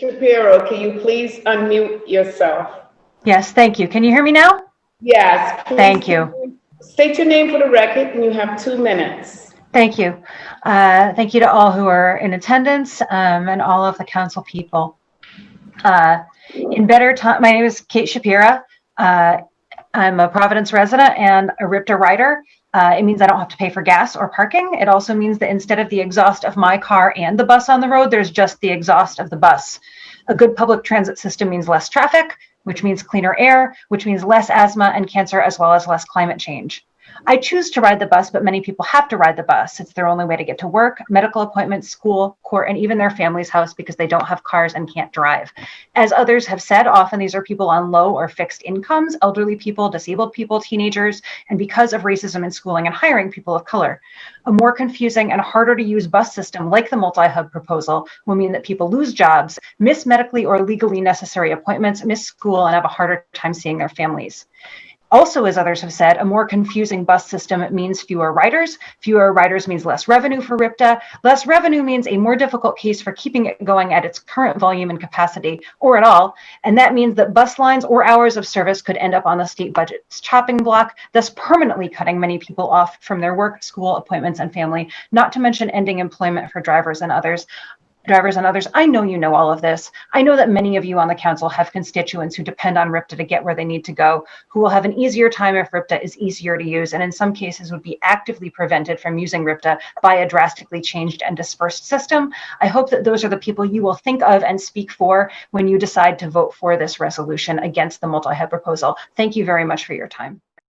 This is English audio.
Shapiro, can you please unmute yourself? Yes, thank you. Can you hear me now? Yes, please. Thank you. State your name for the record, and you have 2 minutes. Thank you. Thank you to all who are in attendance and all of the council people. In better time, my name is Kate Shapiro. I'm a Providence resident and a RIPTA rider. It means I don't have to pay for gas or parking. It also means that instead of the exhaust of my car and the bus on the road, there's just the exhaust of the bus. A good public transit system means less traffic, which means cleaner air, which means less asthma and cancer, as well as less climate change. I choose to ride the bus, but many people have to ride the bus. It's their only way to get to work, medical appointments, school, court, and even their family's house because they don't have cars and can't drive. As others have said, often these are people on low or fixed incomes, elderly people, disabled people, teenagers, and because of racism in schooling and hiring, people of color. A more confusing and harder to use bus system like the multi-hub proposal will mean that people lose jobs, miss medically or legally necessary appointments, miss school, and have a harder time seeing their families. Also, as others have said, a more confusing bus system means fewer riders. Fewer riders means less revenue for RIPTA. Less revenue means a more difficult case for keeping it going at its current volume and capacity, or at all. And that means that bus lines or hours of service could end up on the state budget's chopping block, thus permanently cutting many people off from their work, school, appointments, and family, not to mention ending employment for drivers and others. I know you know all of this. I know that many of you on the council have constituents who depend on RIPTA to get where they need to go, who will have an easier time if RIPTA is easier to use, and in some cases would be actively prevented from using RIPTA by a drastically changed and dispersed system. I hope that those are the people you will think of and speak for when you decide to vote for this resolution against the multi-hub proposal. Thank you very much for your time.